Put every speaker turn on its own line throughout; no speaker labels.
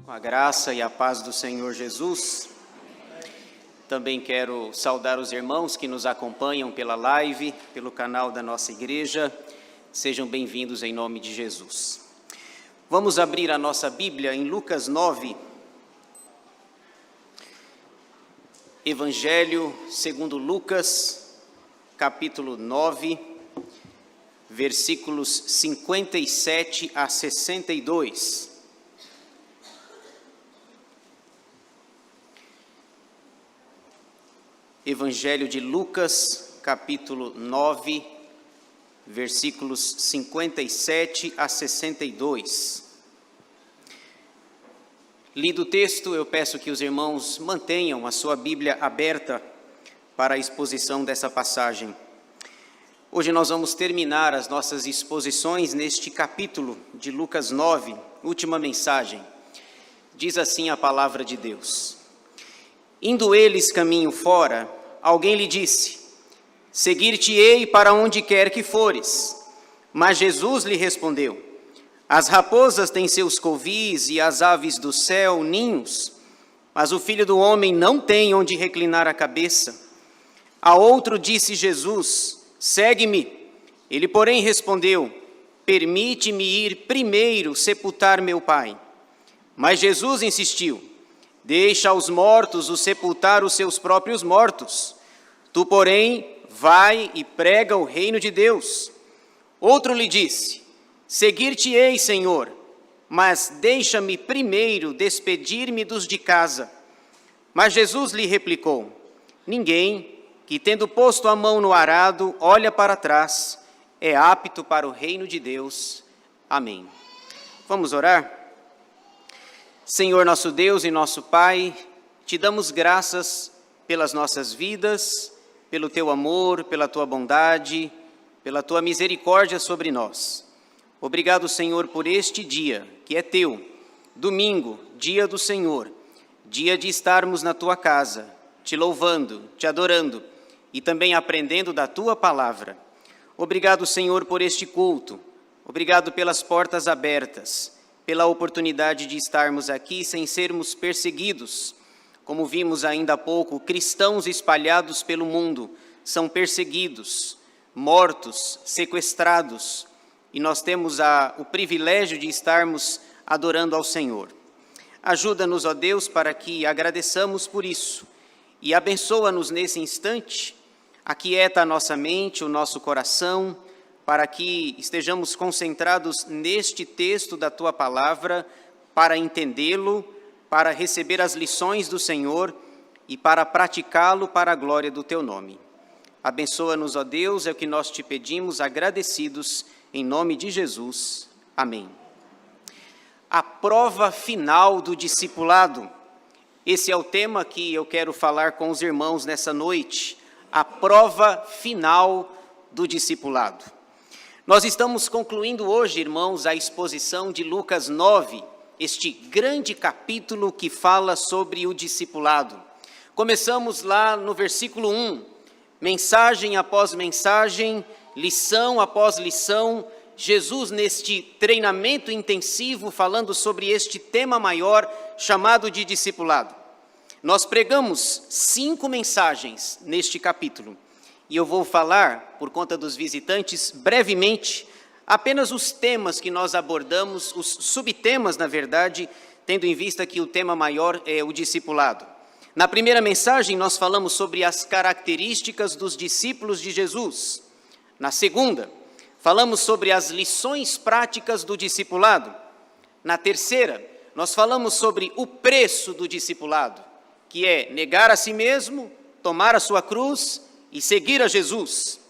A graça e a paz do Senhor Jesus. Também quero saudar os irmãos que nos acompanham pela live, pelo canal da nossa igreja. Sejam bem-vindos em nome de Jesus. Vamos abrir a nossa Bíblia em Lucas 9. Evangelho segundo Lucas, capítulo 9, versículos 57 a 62. Evangelho de Lucas, capítulo 9, versículos 57 a 62. Lido o texto, eu peço que os irmãos mantenham a sua Bíblia aberta para a exposição dessa passagem. Hoje nós vamos terminar as nossas exposições neste capítulo de Lucas 9, última mensagem. Diz assim a palavra de Deus. Indo eles caminho fora, alguém lhe disse: seguir-te-ei para onde quer que fores. Mas Jesus lhe respondeu: as raposas têm seus covis e as aves do céu ninhos, mas o Filho do Homem não tem onde reclinar a cabeça. A outro disse Jesus: segue-me. Ele, porém, respondeu: permite-me ir primeiro sepultar meu Pai. Mas Jesus insistiu: deixa aos mortos o sepultar os seus próprios mortos. Tu, porém, vai e prega o reino de Deus. Outro lhe disse: seguir-te-ei, Senhor, mas deixa-me primeiro despedir-me dos de casa. Mas Jesus lhe replicou: ninguém que, tendo posto a mão no arado, olha para trás, é apto para o reino de Deus. Amém. Vamos orar? Senhor nosso Deus e nosso Pai, te damos graças pelas nossas vidas, pelo teu amor, pela tua bondade, pela tua misericórdia sobre nós. Obrigado, Senhor, por este dia que é teu, domingo, dia do Senhor, dia de estarmos na tua casa, te louvando, te adorando e também aprendendo da tua palavra. Obrigado, Senhor, por este culto. Obrigado pelas portas abertas, pela oportunidade de estarmos aqui sem sermos perseguidos. Como vimos ainda há pouco, cristãos espalhados pelo mundo são perseguidos, mortos, sequestrados, e nós temos o privilégio de estarmos adorando ao Senhor. Ajuda-nos, ó Deus, para que agradeçamos por isso, e abençoa-nos nesse instante, aquieta a nossa mente, o nosso coração, para que estejamos concentrados neste texto da Tua Palavra, para entendê-lo, para receber as lições do Senhor e para praticá-lo para a glória do Teu nome. Abençoa-nos, ó Deus, é o que nós te pedimos, agradecidos, em nome de Jesus. Amém. A prova final do discipulado. Esse é o tema que eu quero falar com os irmãos nessa noite. A prova final do discipulado. Nós estamos concluindo hoje, irmãos, a exposição de Lucas 9, este grande capítulo que fala sobre o discipulado. Começamos lá no versículo 1, mensagem após mensagem, lição após lição, Jesus neste treinamento intensivo falando sobre este tema maior chamado de discipulado. Nós pregamos 5 mensagens neste capítulo. E eu vou falar, por conta dos visitantes, brevemente, apenas os temas que nós abordamos, os subtemas, na verdade, tendo em vista que o tema maior é o discipulado. Na primeira mensagem, nós falamos sobre as características dos discípulos de Jesus. Na segunda, falamos sobre as lições práticas do discipulado. Na terceira, nós falamos sobre o preço do discipulado, que é negar a si mesmo, tomar a sua cruz e seguir a Jesus.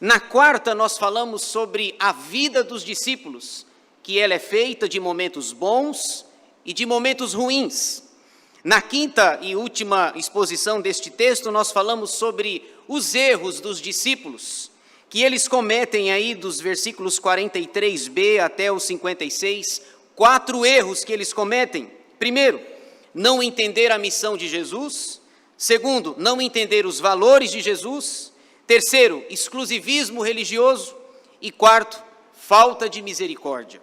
Na quarta, nós falamos sobre a vida dos discípulos, que ela é feita de momentos bons e de momentos ruins. Na quinta e última exposição deste texto, nós falamos sobre os erros dos discípulos, que eles cometem aí dos versículos 43b até o 56, 4 erros que eles cometem. Primeiro, não entender a missão de Jesus. Segundo, não entender os valores de Jesus. Terceiro, exclusivismo religioso. E quarto, falta de misericórdia.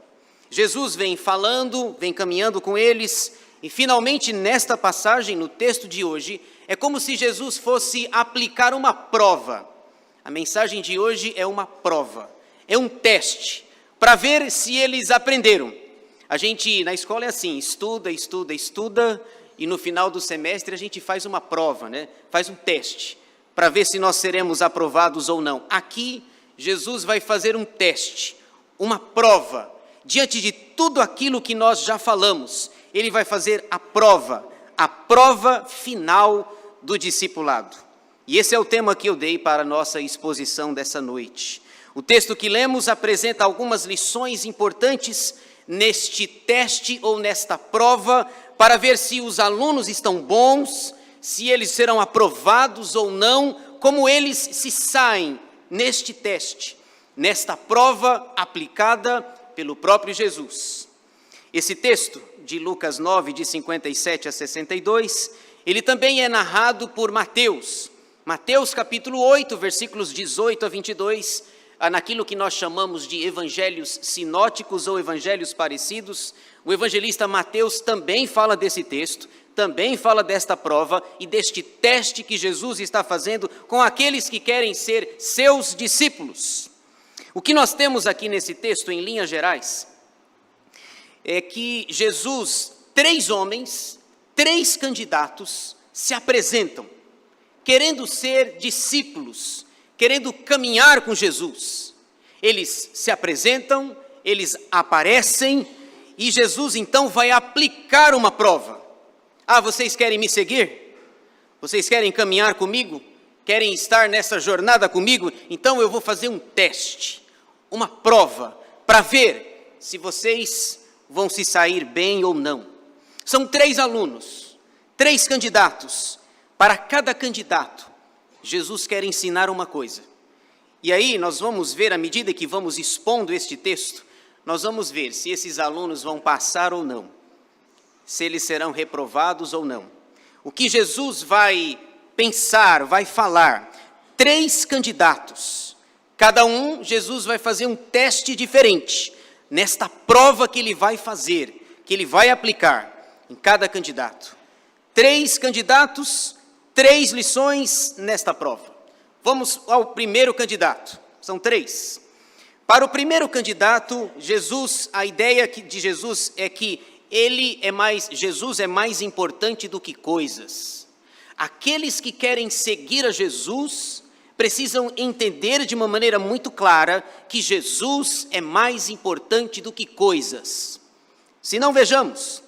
Jesus vem falando, vem caminhando com eles, e finalmente nesta passagem, no texto de hoje, é como se Jesus fosse aplicar uma prova. A mensagem de hoje é uma prova, é um teste, para ver se eles aprenderam. A gente, na escola é assim, estuda, e no final do semestre a gente faz uma prova, né? Faz um teste, para ver se nós seremos aprovados ou não. Aqui, Jesus vai fazer um teste, uma prova, diante de tudo aquilo que nós já falamos. Ele vai fazer a prova final do discipulado. E esse é o tema que eu dei para a nossa exposição dessa noite. O texto que lemos apresenta algumas lições importantes neste teste ou nesta prova, para ver se os alunos estão bons, se eles serão aprovados ou não, como eles se saem neste teste, nesta prova aplicada pelo próprio Jesus. Esse texto de Lucas 9, de 57 a 62, ele também é narrado por Mateus. Mateus capítulo 8, versículos 18 a 22, naquilo que nós chamamos de evangelhos sinóticos ou evangelhos parecidos. O evangelista Mateus também fala desse texto, também fala desta prova e deste teste que Jesus está fazendo com aqueles que querem ser seus discípulos. O que nós temos aqui nesse texto, em linhas gerais, é que Jesus, 3 homens, 3 candidatos se apresentam, querendo ser discípulos, querendo caminhar com Jesus. Eles se apresentam, eles aparecem, e Jesus então vai aplicar uma prova. Ah, vocês querem me seguir? Vocês querem caminhar comigo? Querem estar nessa jornada comigo? Então eu vou fazer um teste, uma prova, para ver se vocês vão se sair bem ou não. São 3 alunos, 3 candidatos. Para cada candidato, Jesus quer ensinar uma coisa. E aí nós vamos ver, à medida que vamos expondo este texto, nós vamos ver se esses alunos vão passar ou não, se eles serão reprovados ou não. O que Jesus vai pensar, vai falar, 3 candidatos, cada um, Jesus vai fazer um teste diferente, nesta prova que ele vai fazer, que ele vai aplicar em cada candidato. 3 candidatos, 3 lições nesta prova. Vamos ao primeiro candidato, são 3. Para o primeiro candidato, Jesus, a ideia de Jesus é que Jesus é mais importante do que coisas. Aqueles que querem seguir a Jesus precisam entender de uma maneira muito clara que Jesus é mais importante do que coisas. Se não, vejamos,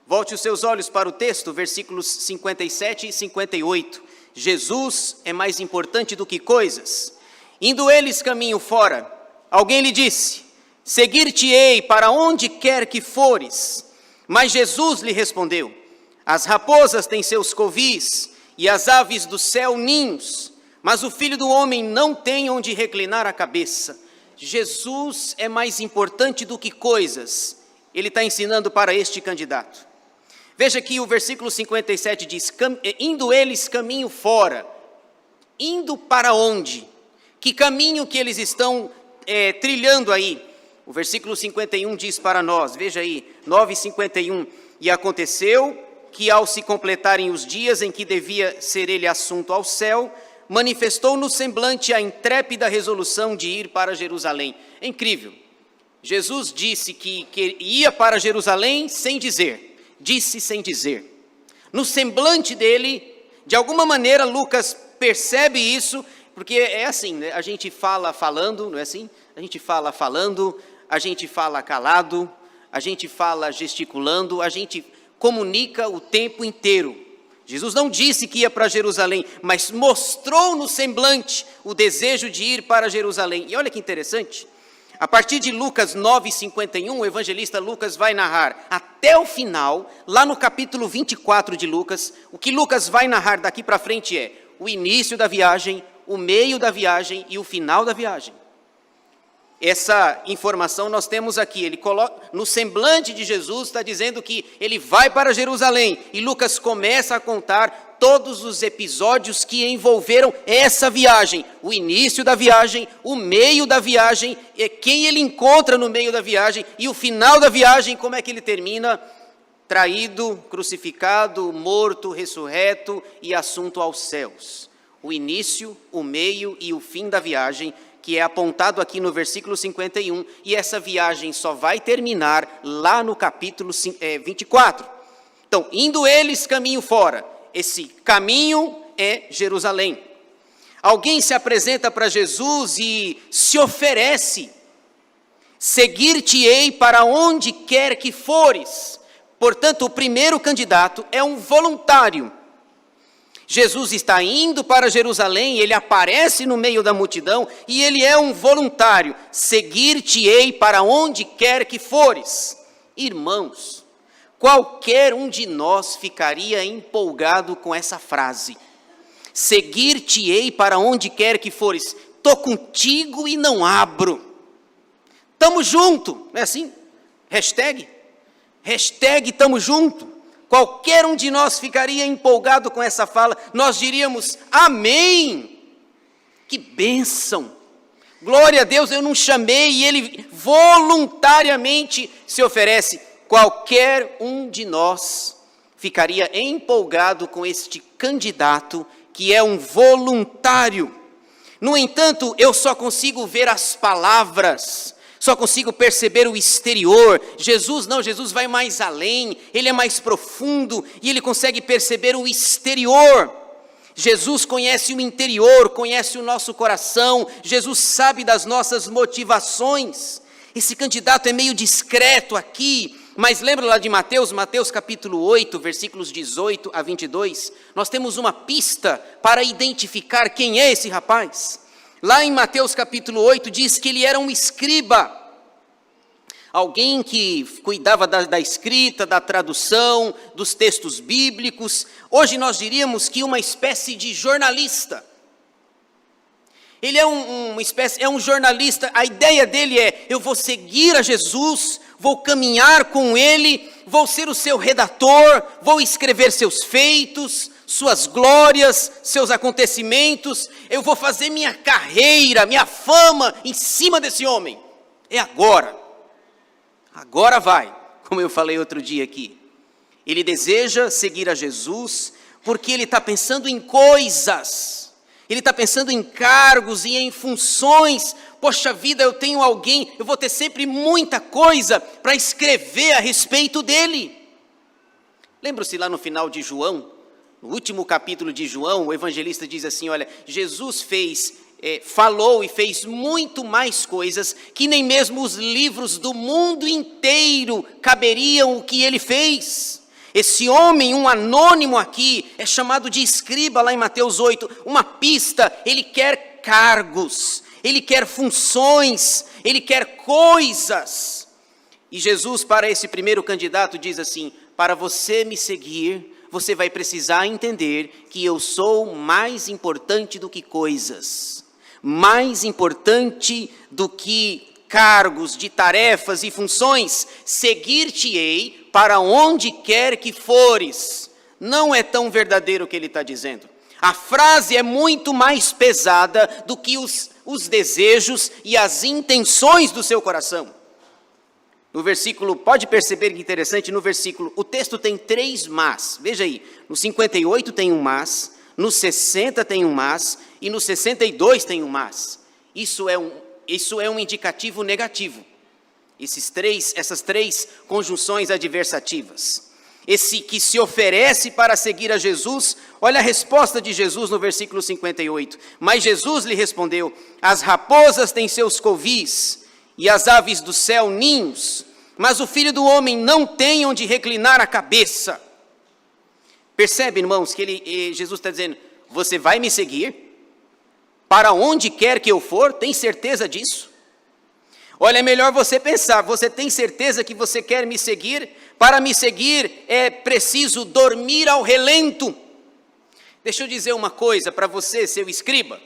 volte os seus olhos para o texto, versículos 57 e 58. Jesus é mais importante do que coisas. Indo eles caminho fora, alguém lhe disse: seguir-te-ei para onde quer que fores. Mas Jesus lhe respondeu: as raposas têm seus covis e as aves do céu ninhos, mas o Filho do Homem não tem onde reclinar a cabeça. Jesus é mais importante do que coisas. Ele está ensinando para este candidato. Veja que o versículo 57 diz: indo eles caminho fora. Indo para onde? Que caminho que eles estão trilhando aí? O versículo 51 diz para nós, veja aí, 9:51, e aconteceu que ao se completarem os dias em que devia ser ele assunto ao céu, manifestou no semblante a intrépida resolução de ir para Jerusalém. É incrível. Jesus disse que ia para Jerusalém sem dizer, disse sem dizer. No semblante dele, de alguma maneira, Lucas percebe isso, porque é assim, né? A gente fala falando, não é assim? A gente fala falando, a gente fala calado, a gente fala gesticulando, a gente comunica o tempo inteiro. Jesus não disse que ia para Jerusalém, mas mostrou no semblante o desejo de ir para Jerusalém. E olha que interessante, a partir de Lucas 9:51, o evangelista Lucas vai narrar até o final, lá no capítulo 24 de Lucas, o que Lucas vai narrar daqui para frente é o início da viagem, o meio da viagem e o final da viagem. Essa informação nós temos aqui, ele coloca no semblante de Jesus, está dizendo que ele vai para Jerusalém, e Lucas começa a contar todos os episódios que envolveram essa viagem, o início da viagem, o meio da viagem, quem ele encontra no meio da viagem e o final da viagem, como é que ele termina? Traído, crucificado, morto, ressurreto e assunto aos céus. O início, o meio e o fim da viagem, que é apontado aqui no versículo 51, e essa viagem só vai terminar lá no capítulo 24. Então, indo eles caminho fora, esse caminho é Jerusalém. Alguém se apresenta para Jesus e se oferece: seguir-te-ei para onde quer que fores. Portanto, o primeiro candidato é um voluntário. Jesus está indo para Jerusalém, ele aparece no meio da multidão e ele é um voluntário. Seguir-te-ei para onde quer que fores. Irmãos, qualquer um de nós ficaria empolgado com essa frase. Seguir-te-ei para onde quer que fores. Estou contigo e não abro. Tamo junto, não é assim? Hashtag tamo junto. Qualquer um de nós ficaria empolgado com essa fala. Nós diríamos, amém. Que bênção. Glória a Deus, eu não chamei e ele voluntariamente se oferece. Qualquer um de nós ficaria empolgado com este candidato que é um voluntário. No entanto, eu só consigo ver as palavras, só consigo perceber o exterior. Jesus vai mais além, ele é mais profundo e ele consegue perceber o exterior. Jesus conhece o interior, conhece o nosso coração, Jesus sabe das nossas motivações. Esse candidato é meio discreto aqui, mas lembra lá de Mateus capítulo 8, versículos 18 a 22, nós temos uma pista para identificar quem é esse rapaz. Lá em Mateus capítulo 8 diz que ele era um escriba, alguém que cuidava da escrita, da tradução, dos textos bíblicos. Hoje nós diríamos que uma espécie de jornalista. Ele é um jornalista. A ideia dele é: eu vou seguir a Jesus, vou caminhar com ele, vou ser o seu redator, vou escrever seus feitos, suas glórias, seus acontecimentos, eu vou fazer minha carreira, minha fama em cima desse homem. É agora vai, como eu falei outro dia aqui. Ele deseja seguir a Jesus porque ele está pensando em coisas, ele está pensando em cargos e em funções. Poxa vida, eu tenho alguém, eu vou ter sempre muita coisa para escrever a respeito dele. Lembra-se lá no final de João, no último capítulo de João, o evangelista diz assim: olha, Jesus falou e fez muito mais coisas que nem mesmo os livros do mundo inteiro caberiam o que ele fez. Esse homem, um anônimo aqui, é chamado de escriba lá em Mateus 8, uma pista. Ele quer cargos, ele quer funções, ele quer coisas. E Jesus, para esse primeiro candidato, diz assim: para você me seguir, você vai precisar entender que eu sou mais importante do que coisas, mais importante do que cargos de tarefas e funções. Seguir-te-ei para onde quer que fores. Não é tão verdadeiro o que ele está dizendo. A frase é muito mais pesada do que os desejos e as intenções do seu coração. No versículo, pode perceber que interessante, no versículo, o texto tem 3 mas. Veja aí, no 58 tem um mas, no 60 tem um mas e no 62 tem um mas. Isso é um indicativo negativo. Essas três conjunções adversativas. Esse que se oferece para seguir a Jesus, olha a resposta de Jesus no versículo 58. Mas Jesus lhe respondeu: as raposas têm seus covis e as aves do céu ninhos, mas o Filho do Homem não tem onde reclinar a cabeça. Percebe, irmãos, que Jesus está dizendo: você vai me seguir? Para onde quer que eu for, tem certeza disso? Olha, é melhor você pensar, você tem certeza que você quer me seguir? Para me seguir é preciso dormir ao relento. Deixa eu dizer uma coisa para você, seu escriba.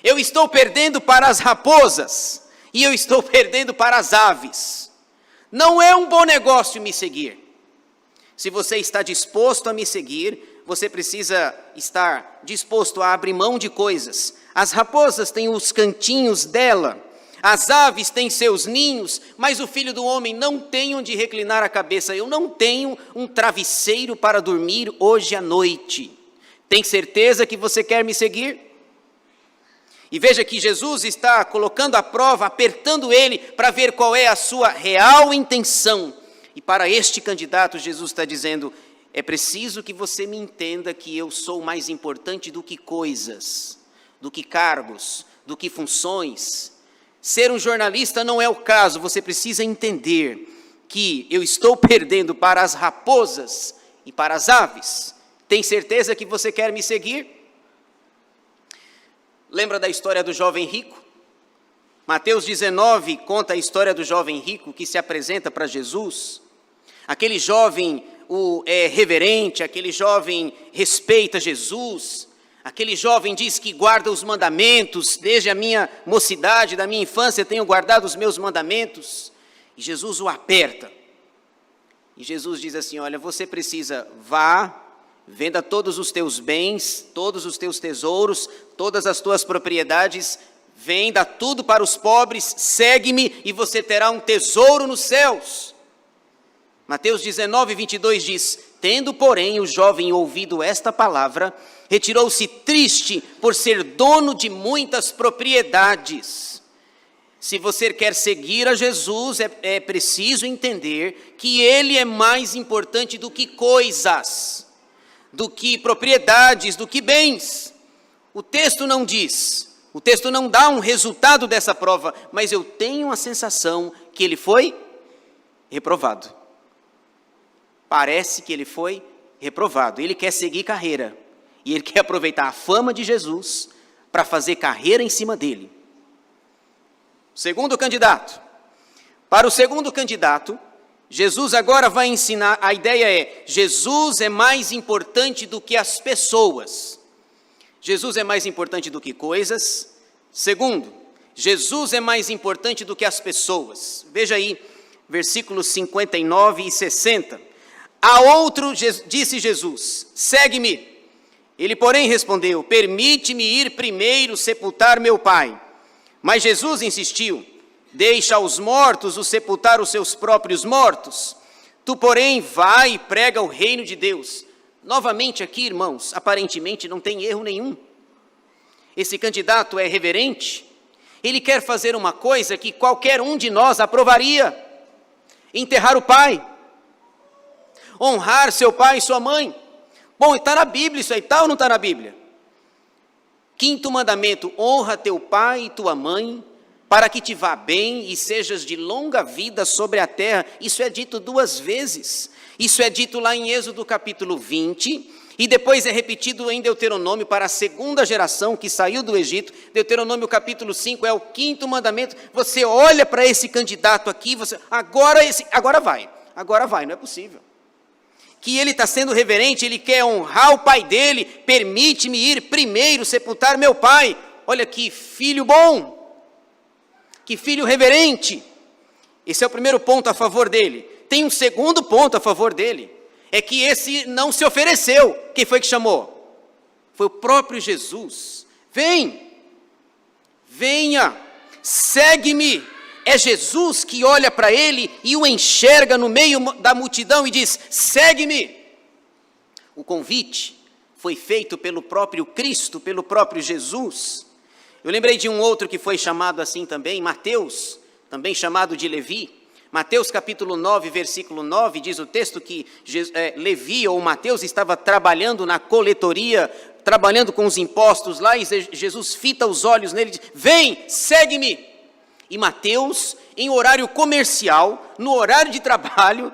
Eu estou perdendo para as raposas e eu estou perdendo para as aves. Não é um bom negócio me seguir. Se você está disposto a me seguir, você precisa estar disposto a abrir mão de coisas. As raposas têm os cantinhos dela, as aves têm seus ninhos, mas o Filho do Homem não tem onde reclinar a cabeça. Eu não tenho um travesseiro para dormir hoje à noite. Tem certeza que você quer me seguir? E veja que Jesus está colocando à prova, apertando ele para ver qual é a sua real intenção. E para este candidato, Jesus está dizendo: é preciso que você me entenda que eu sou mais importante do que coisas, do que cargos, do que funções. Ser um jornalista não é o caso, você precisa entender que eu estou perdendo para as raposas e para as aves. Tem certeza que você quer me seguir? Lembra da história do jovem rico? Mateus 19 conta a história do jovem rico que se apresenta para Jesus. Aquele jovem é reverente, aquele jovem respeita Jesus, aquele jovem diz que guarda os mandamentos, desde a minha mocidade, da minha infância, tenho guardado os meus mandamentos. E Jesus o aperta. E Jesus diz assim: olha, você precisa, vá, venda todos os teus bens, todos os teus tesouros, todas as tuas propriedades, venda tudo para os pobres, segue-me e você terá um tesouro nos céus. Mateus 19, 22 diz: tendo, porém, o jovem ouvido esta palavra, retirou-se triste por ser dono de muitas propriedades. Se você quer seguir a Jesus, é preciso entender que Ele é mais importante do que coisas, do que propriedades, do que bens. O texto não diz, o texto não dá um resultado dessa prova, mas eu tenho a sensação que ele foi reprovado. Parece que ele foi reprovado. Ele quer seguir carreira. E ele quer aproveitar a fama de Jesus para fazer carreira em cima dele. Segundo candidato. Para o segundo candidato, Jesus agora vai ensinar, a ideia é: Jesus é mais importante do que as pessoas. Jesus é mais importante do que coisas. Segundo, Jesus é mais importante do que as pessoas. Veja aí, versículos 59 e 60. A outro disse Jesus: segue-me. Ele, porém, respondeu: permite-me ir primeiro sepultar meu pai. Mas Jesus insistiu: deixa aos mortos os sepultar os seus próprios mortos. Tu, porém, vai e prega o reino de Deus. Novamente aqui, irmãos, aparentemente não tem erro nenhum. Esse candidato é reverente. Ele quer fazer uma coisa que qualquer um de nós aprovaria: enterrar o pai, honrar seu pai e sua mãe. Bom, está na Bíblia isso aí, está ou não está na Bíblia? Quinto mandamento: honra teu pai e tua mãe, para que te vá bem e sejas de longa vida sobre a terra. Isso é dito 2 vezes. Isso é dito lá em Êxodo capítulo 20, e depois é repetido em Deuteronômio para a segunda geração que saiu do Egito. Deuteronômio capítulo 5 é o 5º mandamento. Você olha para esse candidato aqui, agora vai, não é possível. Que ele está sendo reverente, ele quer honrar o pai dele. Permite-me ir primeiro sepultar meu pai. Olha que filho bom, que filho reverente. Esse é o primeiro ponto a favor dele. Tem um segundo ponto a favor dele, é que esse não se ofereceu. Quem foi que chamou? Foi o próprio Jesus. Venha, segue-me. É Jesus que olha para ele e o enxerga no meio da multidão e diz: segue-me. O convite foi feito pelo próprio Cristo, pelo próprio Jesus. Eu lembrei de um outro que foi chamado assim também, Mateus, também chamado de Levi. Mateus capítulo 9, versículo 9, diz o texto que Levi ou Mateus estava trabalhando na coletoria, trabalhando com os impostos lá, e Jesus fita os olhos nele e diz: vem, segue-me. E Mateus, em horário comercial, no horário de trabalho,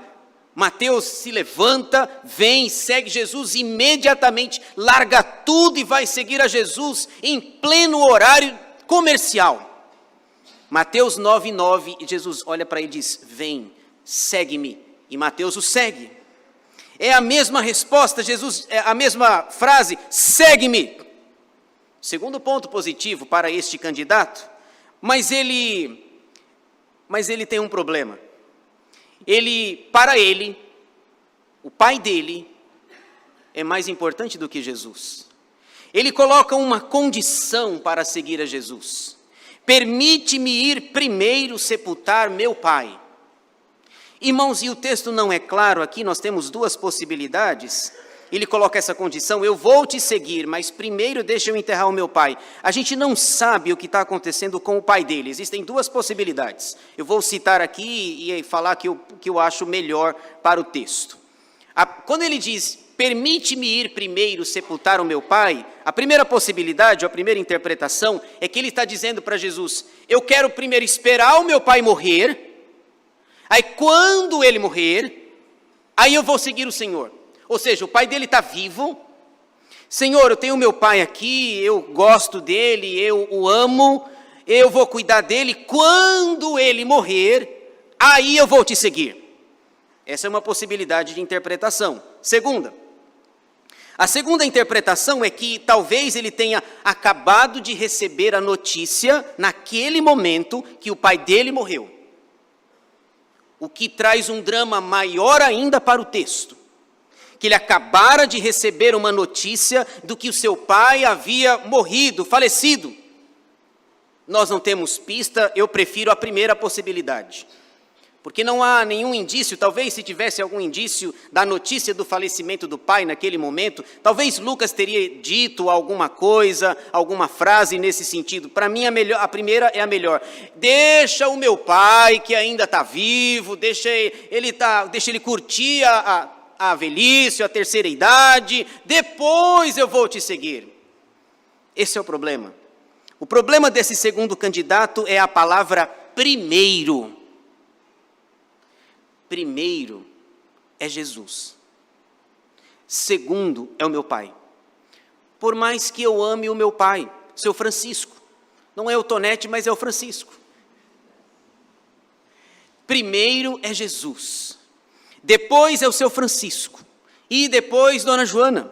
Mateus se levanta, vem, segue Jesus imediatamente, larga tudo e vai seguir a Jesus em pleno horário comercial. Mateus 9:9, Jesus olha para ele e diz: vem, segue-me. E Mateus o segue. É a mesma resposta, Jesus, é a mesma frase: segue-me. Segundo ponto positivo para este candidato. Mas ele tem um problema. Para ele, o pai dele, é mais importante do que Jesus. Ele coloca uma condição para seguir a Jesus. Permite-me ir primeiro sepultar meu pai. Irmãos, e o texto não é claro aqui, nós temos duas possibilidades. Ele coloca essa condição: eu vou te seguir, mas primeiro deixa eu enterrar o meu pai. A gente não sabe o que está acontecendo com o pai dele. Existem duas possibilidades. Eu vou citar aqui e falar que eu acho melhor para o texto. Quando ele diz, permite-me ir primeiro sepultar o meu pai, a primeira possibilidade, ou a primeira interpretação, é que ele está dizendo para Jesus, eu quero primeiro esperar o meu pai morrer, aí quando ele morrer, aí eu vou seguir o Senhor. Ou seja, o pai dele está vivo, Senhor, eu tenho meu pai aqui, eu gosto dele, eu o amo, eu vou cuidar dele, quando ele morrer, aí eu vou te seguir. Essa é uma possibilidade de interpretação. A segunda interpretação é que talvez ele tenha acabado de receber a notícia, naquele momento, que o pai dele morreu. O que traz um drama maior ainda para o texto. Que ele acabara de receber uma notícia do que o seu pai havia morrido, falecido. Nós não temos pista, eu prefiro a primeira possibilidade. Porque não há nenhum indício, talvez se tivesse algum indício da notícia do falecimento do pai naquele momento, talvez Lucas teria dito alguma coisa, alguma frase nesse sentido. Para mim a primeira é a melhor. Deixa o meu pai que ainda está vivo, deixa ele curtir a velhice, a terceira idade, depois eu vou te seguir. Esse é o problema. O problema desse segundo candidato é a palavra primeiro. Primeiro é Jesus. Segundo é o meu pai. Por mais que eu ame o meu pai, seu Francisco. Não é o Tonete, mas é o Francisco. Primeiro é Jesus. Depois é o seu Francisco. E depois Dona Joana.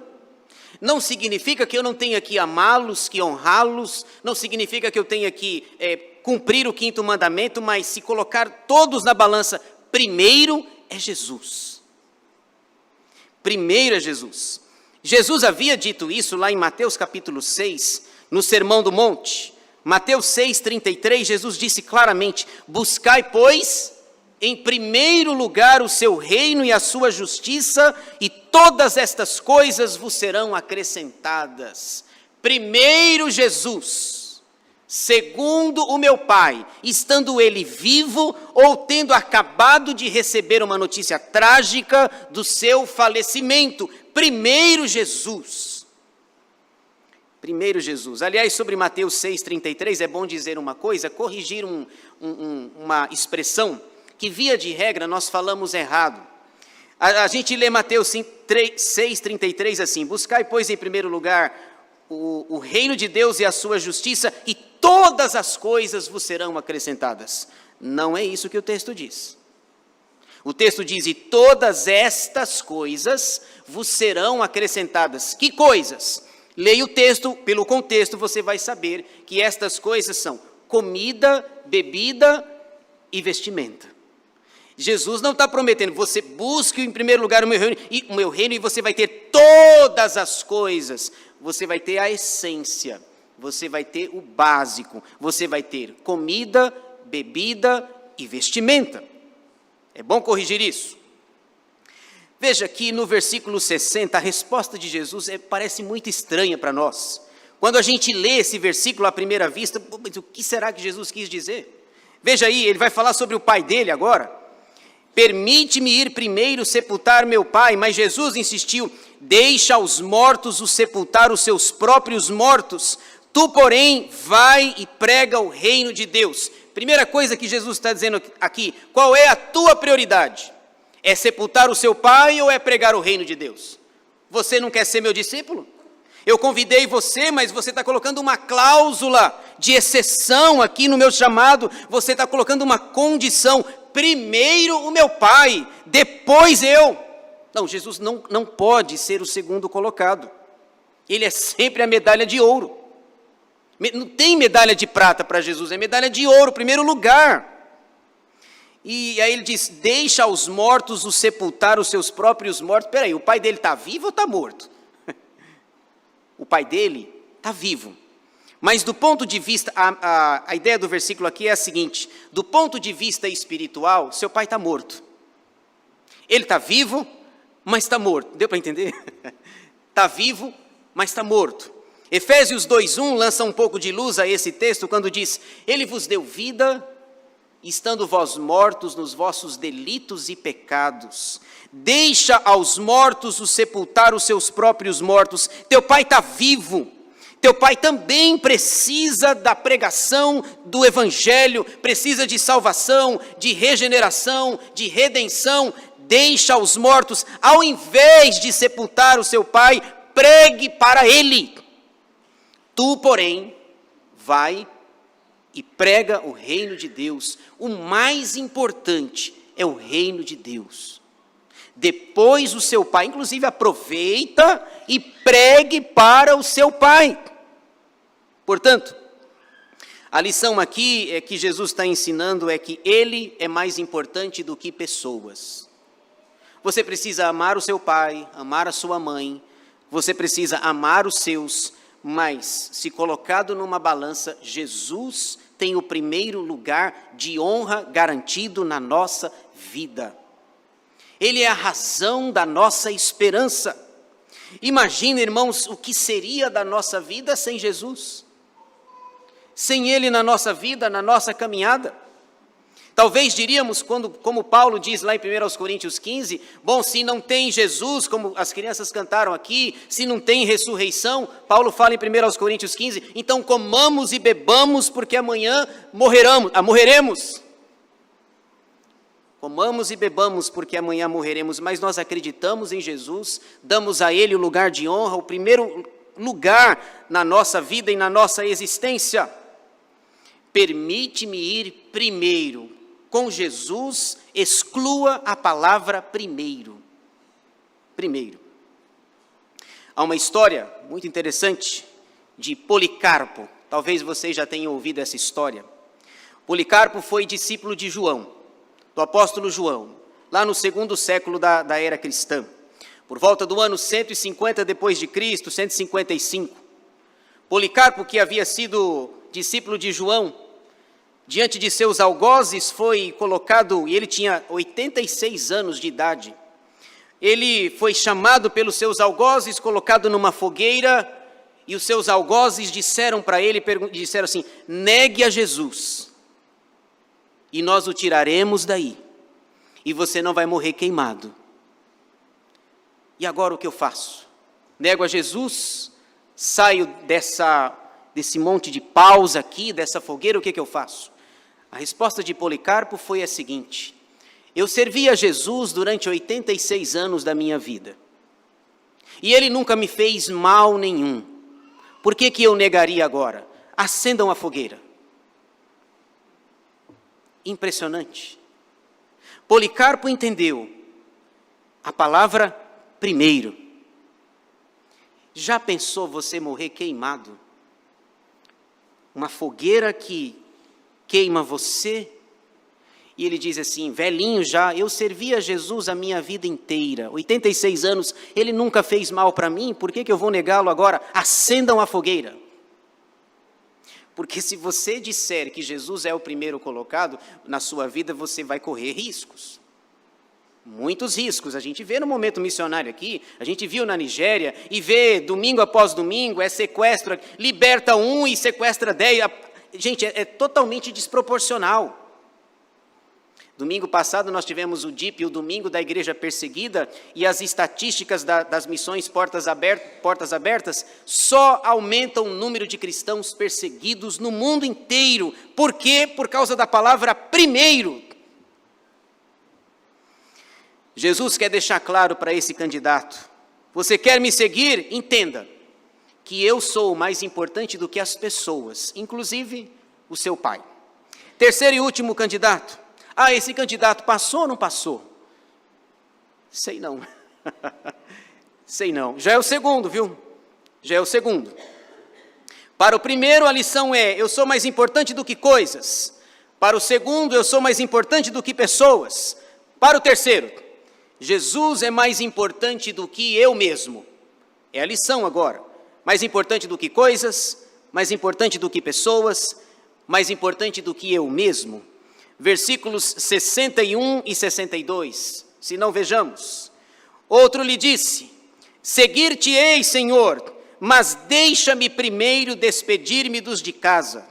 Não significa que eu não tenha que amá-los, que honrá-los. Não significa que eu tenha que cumprir o 5º mandamento, mas se colocar todos na balança, primeiro é Jesus. Primeiro é Jesus. Jesus havia dito isso lá em Mateus capítulo 6, no Sermão do Monte. Mateus 6:33, Jesus disse claramente, buscai, pois, em primeiro lugar o seu reino e a sua justiça, e todas estas coisas vos serão acrescentadas. Primeiro Jesus. Segundo o meu pai, estando ele vivo ou tendo acabado de receber uma notícia trágica do seu falecimento. Primeiro Jesus. Primeiro Jesus. Aliás, sobre Mateus 6:33, é bom dizer uma coisa, corrigir uma expressão que, via de regra, nós falamos errado. A gente lê Mateus 6:33 assim, buscai, pois, em primeiro lugar o reino de Deus e a sua justiça, e todas as coisas vos serão acrescentadas. Não é isso que o texto diz. O texto diz, e todas estas coisas vos serão acrescentadas. Que coisas? Leia o texto, pelo contexto você vai saber que estas coisas são comida, bebida e vestimenta. Jesus não está prometendo, você busque em primeiro lugar o meu reino e você vai ter todas as coisas. Você vai ter a essência, você vai ter o básico, você vai ter comida, bebida e vestimenta. É bom corrigir isso. Veja que no versículo 60, a resposta de Jesus parece muito estranha para nós. Quando a gente lê esse versículo à primeira vista, mas o que será que Jesus quis dizer? Veja aí, ele vai falar sobre o pai dele agora. Permite-me ir primeiro sepultar meu pai, mas Jesus insistiu, deixa aos mortos os sepultar os seus próprios mortos, tu, porém, vai e prega o reino de Deus. Primeira coisa que Jesus está dizendo aqui, qual é a tua prioridade? É sepultar o seu pai ou é pregar o reino de Deus? Você não quer ser meu discípulo? Eu convidei você, mas você está colocando uma cláusula de exceção aqui no meu chamado, você está colocando uma condição, primeiro o meu pai, depois eu. Não, Jesus não pode ser o segundo colocado. Ele é sempre a medalha de ouro. Não tem medalha de prata para Jesus, é medalha de ouro, primeiro lugar. E aí ele diz, deixa aos mortos o sepultar os seus próprios mortos. Peraí, o pai dele está vivo ou está morto? O pai dele está vivo. Mas do ponto de vista, a ideia do versículo aqui é a seguinte, do ponto de vista espiritual, seu pai está morto. Ele está vivo, mas está morto. Deu para entender? Está vivo, mas está morto. Efésios 2:1 lança um pouco de luz a esse texto quando diz, ele vos deu vida, estando vós mortos nos vossos delitos e pecados. Deixa aos mortos o sepultar os seus próprios mortos. Teu pai está vivo. Teu pai também precisa da pregação do evangelho, precisa de salvação, de regeneração, de redenção. Deixa aos mortos, ao invés de sepultar o seu pai, pregue para ele. Tu, porém, vai e prega o reino de Deus. O mais importante é o reino de Deus. Depois o seu pai, inclusive aproveita e pregue para o seu pai. Portanto, a lição aqui é que Jesus está ensinando é que ele é mais importante do que pessoas. Você precisa amar o seu pai, amar a sua mãe, você precisa amar os seus, mas se colocado numa balança, Jesus tem o primeiro lugar de honra garantido na nossa vida. Ele é a razão da nossa esperança. Imagina, irmãos, o que seria da nossa vida sem Jesus? Sem Ele na nossa vida, na nossa caminhada? Talvez diríamos, como Paulo diz lá em 1 Coríntios 15, bom, se não tem Jesus, como as crianças cantaram aqui, se não tem ressurreição, Paulo fala em 1 Coríntios 15, então comamos e bebamos, porque amanhã morreremos. Comamos e bebamos, porque amanhã morreremos, mas nós acreditamos em Jesus, damos a Ele o lugar de honra, o primeiro lugar na nossa vida e na nossa existência. Permite-me ir primeiro. Com Jesus, exclua a palavra primeiro. Primeiro. Há uma história muito interessante de Policarpo. Talvez vocês já tenham ouvido essa história. Policarpo foi discípulo de João, do apóstolo João, lá no 2º século da era cristã. Por volta do ano 150 depois de Cristo, 155. Policarpo, que havia sido discípulo de João, diante de seus algozes foi colocado, e ele tinha 86 anos de idade. Ele foi chamado pelos seus algozes, colocado numa fogueira, e os seus algozes disseram para ele, disseram assim, negue a Jesus, e nós o tiraremos daí, e você não vai morrer queimado. E agora o que eu faço? Nego a Jesus, saio desse monte de paus aqui, dessa fogueira, o que eu faço? A resposta de Policarpo foi a seguinte, eu servi a Jesus durante 86 anos da minha vida, e Ele nunca me fez mal nenhum, por que eu negaria agora? Acendam a fogueira. Impressionante. Policarpo entendeu a palavra primeiro. Já pensou você morrer queimado? Uma fogueira que queima você? E ele diz assim, velhinho já, eu servi a Jesus a minha vida inteira, 86 anos, Ele nunca fez mal para mim, por que eu vou negá-lo agora? Acendam a fogueira. Porque se você disser que Jesus é o primeiro colocado, na sua vida você vai correr riscos. Muitos riscos, a gente vê no momento missionário aqui, a gente viu na Nigéria, e vê domingo após domingo, é sequestro, liberta um e sequestra 10, gente, é totalmente desproporcional. Domingo passado nós tivemos o DIP, o Domingo da Igreja Perseguida, e as estatísticas das missões Portas Abertas só aumentam o número de cristãos perseguidos no mundo inteiro. Por quê? Por causa da palavra primeiro. Jesus quer deixar claro para esse candidato, você quer me seguir? Entenda que eu sou mais importante do que as pessoas, inclusive o seu pai. Terceiro e último candidato. Esse candidato passou ou não passou? Sei não. Sei não. Já é o segundo, viu? Já é o segundo. Para o primeiro, a lição é, eu sou mais importante do que coisas. Para o segundo, eu sou mais importante do que pessoas. Para o terceiro, Jesus é mais importante do que eu mesmo. É a lição agora. Mais importante do que coisas, mais importante do que pessoas, mais importante do que eu mesmo. Versículos 61 e 62. Se não, vejamos. Outro lhe disse: seguir-te-ei, Senhor, mas deixa-me primeiro despedir-me dos de casa.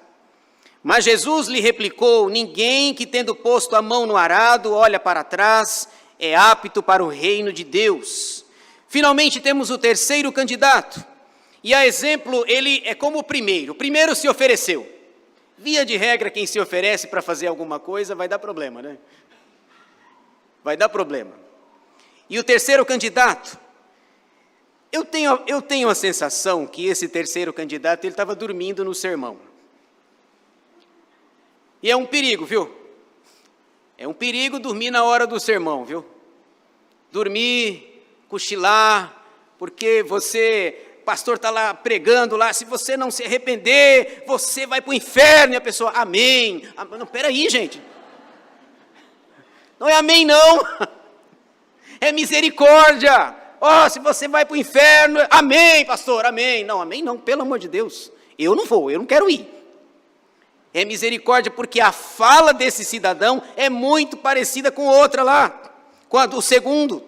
Mas Jesus lhe replicou: ninguém que tendo posto a mão no arado olha para trás é apto para o reino de Deus. Finalmente temos o terceiro candidato. E a exemplo, ele é como o primeiro. O primeiro se ofereceu. Via de regra, quem se oferece para fazer alguma coisa vai dar problema, né? Vai dar problema. E o terceiro candidato, eu tenho a sensação que esse terceiro candidato, ele estava dormindo no sermão. E é um perigo, viu? É um perigo dormir na hora do sermão, viu? Dormir, cochilar, porque pastor está lá pregando lá, se você não se arrepender, você vai para o inferno. E a pessoa, amém. Não, peraí, gente. Não é amém, não. É misericórdia. Se você vai para o inferno, amém, pastor, amém. Não, amém não, pelo amor de Deus. Eu não vou, eu não quero ir. É misericórdia porque a fala desse cidadão é muito parecida com outra lá, com a do segundo.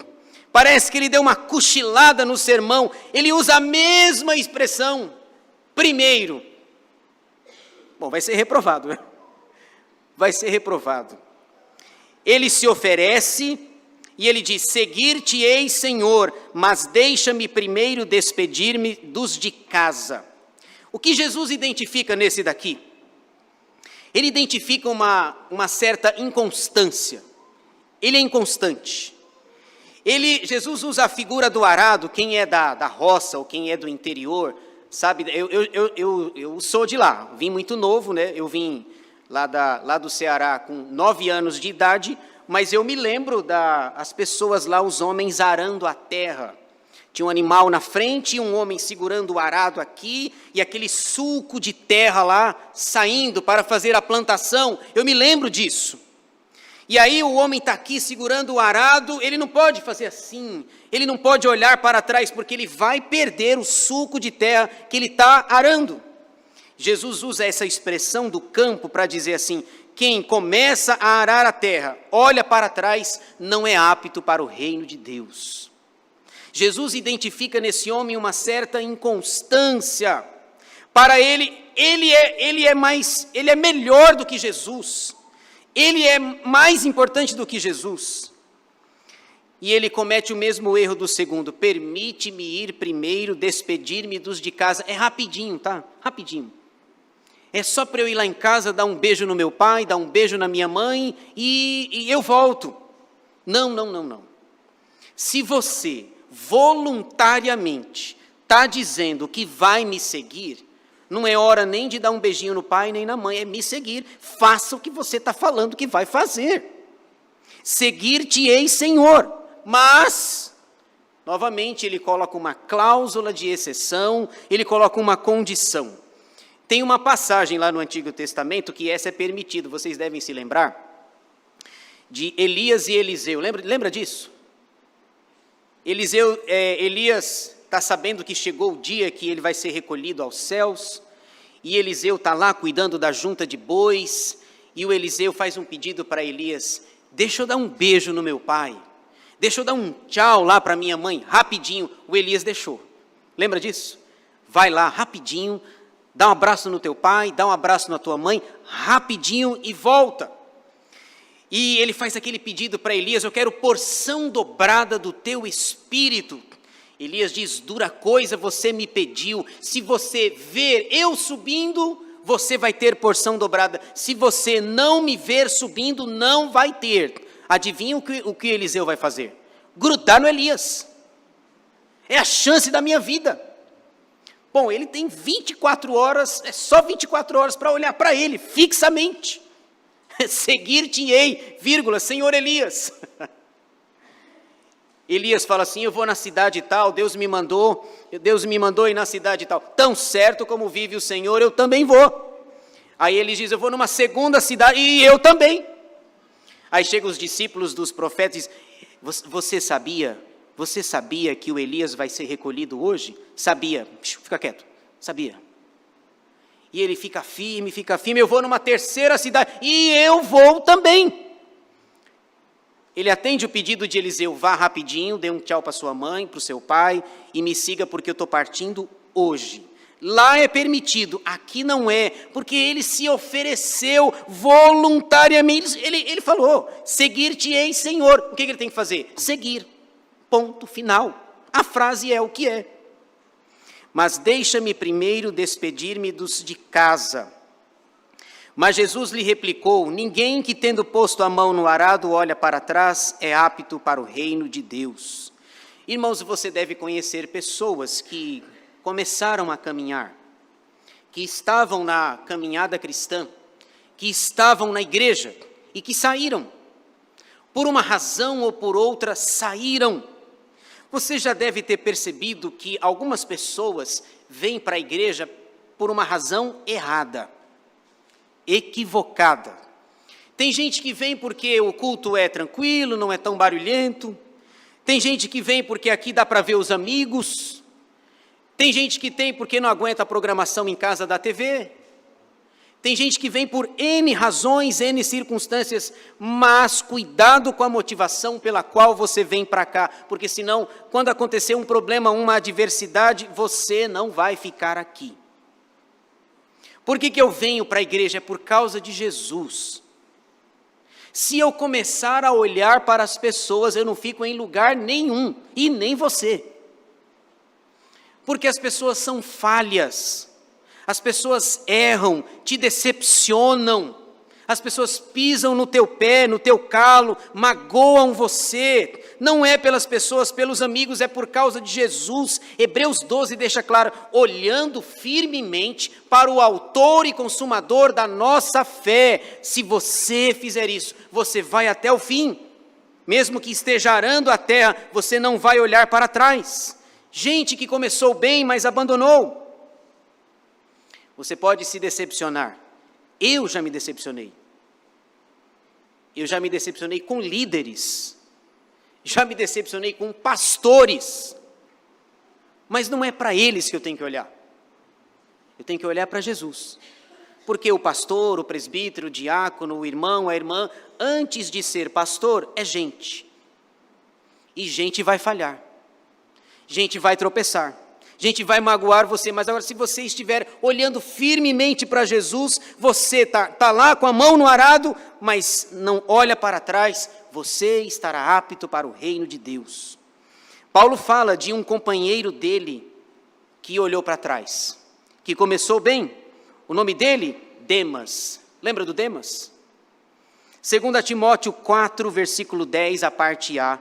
Parece que ele deu uma cochilada no sermão, ele usa a mesma expressão, primeiro. Bom, vai ser reprovado, né? Vai ser reprovado. Ele se oferece e ele diz: seguir-te-ei, Senhor, mas deixa-me primeiro despedir-me dos de casa. O que Jesus identifica nesse daqui? Ele identifica uma certa inconstância. Ele é inconstante. Jesus usa a figura do arado. Quem é da roça ou quem é do interior, sabe? Eu sou de lá, vim muito novo, né? Eu vim lá do Ceará com 9 anos de idade, mas eu me lembro as pessoas lá, os homens arando a terra. Tinha um animal na frente, um homem segurando o arado aqui, e aquele sulco de terra lá, saindo para fazer a plantação. Eu me lembro disso. E aí o homem está aqui segurando o arado, ele não pode fazer assim, ele não pode olhar para trás, porque ele vai perder o sulco de terra que ele está arando. Jesus usa essa expressão do campo para dizer assim: quem começa a arar a terra, olha para trás, não é apto para o reino de Deus. Jesus identifica nesse homem uma certa inconstância. Para ele é melhor do que Jesus. Ele é mais importante do que Jesus. E ele comete o mesmo erro do segundo: permite-me ir primeiro, despedir-me dos de casa. É rapidinho, tá? Rapidinho. É só para eu ir lá em casa, dar um beijo no meu pai, dar um beijo na minha mãe e eu volto. Não. Se você voluntariamente está dizendo que vai me seguir, não é hora nem de dar um beijinho no pai nem na mãe, é me seguir. Faça o que você está falando que vai fazer. Seguir-te-ei, Senhor. Mas, novamente, ele coloca uma cláusula de exceção, ele coloca uma condição. Tem uma passagem lá no Antigo Testamento que essa é permitida, vocês devem se lembrar, de Elias e Eliseu. Lembra disso? Elias está sabendo que chegou o dia que ele vai ser recolhido aos céus, e Eliseu está lá cuidando da junta de bois, e o Eliseu faz um pedido para Elias: deixa eu dar um beijo no meu pai, deixa eu dar um tchau lá para minha mãe, rapidinho. O Elias deixou. Lembra disso? Vai lá rapidinho, dá um abraço no teu pai, dá um abraço na tua mãe, rapidinho e volta. E ele faz aquele pedido para Elias: eu quero porção dobrada do teu espírito. Elias diz: dura coisa você me pediu, se você ver eu subindo, você vai ter porção dobrada. Se você não me ver subindo, não vai ter. Adivinha o que Eliseu vai fazer? Grudar no Elias. É a chance da minha vida. Bom, ele tem 24 horas, é só 24 horas para olhar para ele, fixamente. Seguir-te-ei, Senhor Elias. Elias fala assim: eu vou na cidade tal, Deus me mandou ir na cidade tal. Tão certo como vive o Senhor, eu também vou. Aí ele diz, eu vou numa segunda cidade, e eu também. Aí chegam os discípulos dos profetas e dizem, você sabia que o Elias vai ser recolhido hoje? Sabia, fica quieto, sabia. E ele fica firme, eu vou numa terceira cidade, e eu vou também. Ele atende o pedido de Eliseu, vá rapidinho, dê um tchau para sua mãe, para o seu pai, e me siga porque eu estou partindo hoje. Lá é permitido, aqui não é, porque ele se ofereceu voluntariamente, ele falou, seguir-te-ei, Senhor. O que ele tem que fazer? Seguir, ponto final. A frase é o que é. Mas deixa-me primeiro despedir-me dos de casa. Mas Jesus lhe replicou, ninguém que tendo posto a mão no arado olha para trás é apto para o reino de Deus. Irmãos, você deve conhecer pessoas que começaram a caminhar, que estavam na caminhada cristã, que estavam na igreja e que saíram. Por uma razão ou por outra, saíram. Você já deve ter percebido que algumas pessoas vêm para a igreja por uma razão errada, equivocada. Tem gente que vem porque o culto é tranquilo, não é tão barulhento. Tem gente que vem porque aqui dá para ver os amigos. Tem gente que tem porque não aguenta a programação em casa da TV. Tem gente que vem por N razões, N circunstâncias, mas cuidado com a motivação pela qual você vem para cá, porque senão, quando acontecer um problema, uma adversidade, você não vai ficar aqui. Por que eu venho para a igreja? É por causa de Jesus. Se eu começar a olhar para as pessoas, eu não fico em lugar nenhum, e nem você. Porque as pessoas são falhas, as pessoas erram, te decepcionam, as pessoas pisam no teu pé, no teu calo, magoam você. Não é pelas pessoas, pelos amigos, é por causa de Jesus. Hebreus 12 deixa claro, olhando firmemente para o autor e consumador da nossa fé. Se você fizer isso, você vai até o fim. Mesmo que esteja arando a terra, você não vai olhar para trás. Gente que começou bem, mas abandonou. Você pode se decepcionar. Eu já me decepcionei. Eu já me decepcionei com líderes. Já me decepcionei com pastores. Mas não é para eles que eu tenho que olhar. Eu tenho que olhar para Jesus. Porque o pastor, o presbítero, o diácono, o irmão, a irmã, antes de ser pastor, é gente. E gente vai falhar. Gente vai tropeçar. Gente vai magoar você, mas agora se você estiver olhando firmemente para Jesus, você está lá com a mão no arado, mas não olha para trás, você estará apto para o reino de Deus. Paulo fala de um companheiro dele que olhou para trás, que começou bem. O nome dele, Demas. Lembra do Demas? 2 Timóteo 4, versículo 10, a parte A.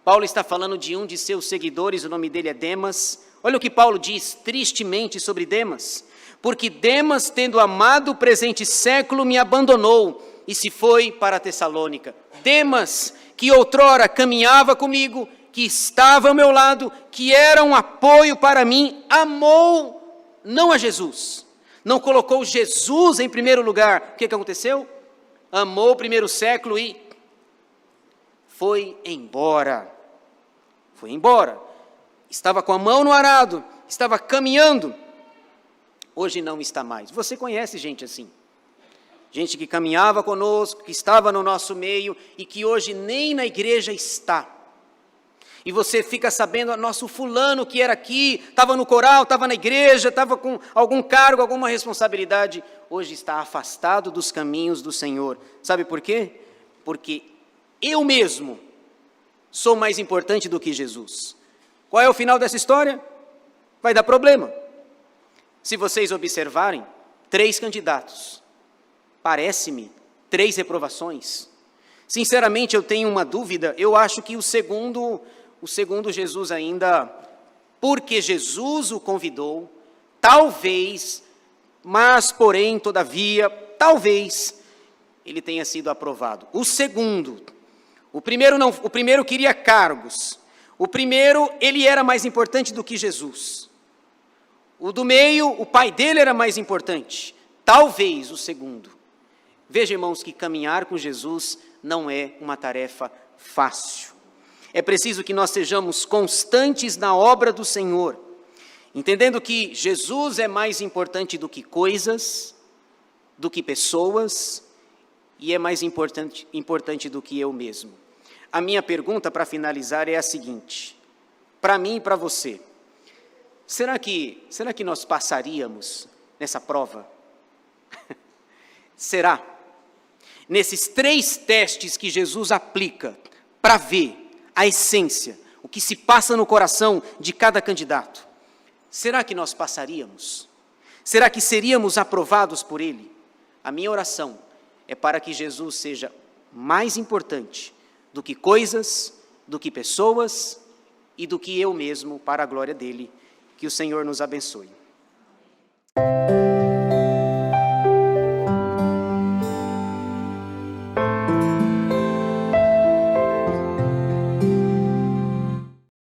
Paulo está falando de um de seus seguidores, o nome dele é Demas. Olha o que Paulo diz tristemente sobre Demas. Porque Demas, tendo amado o presente século, me abandonou e se foi para Tessalônica. Demas, que outrora caminhava comigo, que estava ao meu lado, que era um apoio para mim, amou não a Jesus. Não colocou Jesus em primeiro lugar. O que aconteceu? Amou o primeiro século e foi embora. Foi embora. Estava com a mão no arado, estava caminhando. Hoje não está mais. Você conhece gente assim. Gente que caminhava conosco, que estava no nosso meio e que hoje nem na igreja está. E você fica sabendo, nosso fulano que era aqui, estava no coral, estava na igreja, estava com algum cargo, alguma responsabilidade, hoje está afastado dos caminhos do Senhor. Sabe por quê? Porque eu mesmo sou mais importante do que Jesus. Qual é o final dessa história? Vai dar problema. Se vocês observarem, 3 candidatos. Parece-me 3 reprovações. Sinceramente, eu tenho uma dúvida. Eu acho que o segundo Jesus ainda, porque Jesus o convidou, talvez, mas porém, todavia, talvez, ele tenha sido aprovado. O segundo, o primeiro queria cargos. O primeiro, ele era mais importante do que Jesus. O do meio, o pai dele era mais importante. talvez o segundo. Veja, irmãos, que caminhar com Jesus não é uma tarefa fácil. É preciso que nós sejamos constantes na obra do Senhor, entendendo que Jesus é mais importante do que coisas, do que pessoas, e é mais importante do que eu mesmo. A minha pergunta para finalizar é a seguinte, para mim e para você: será que nós passaríamos nessa prova? Será? Nesses 3 testes que Jesus aplica para ver a essência, o que se passa no coração de cada candidato, será que nós passaríamos? Será que seríamos aprovados por Ele? A minha oração é para que Jesus seja mais importante do que coisas, do que pessoas e do que eu mesmo, para a glória dEle. Que o Senhor nos abençoe.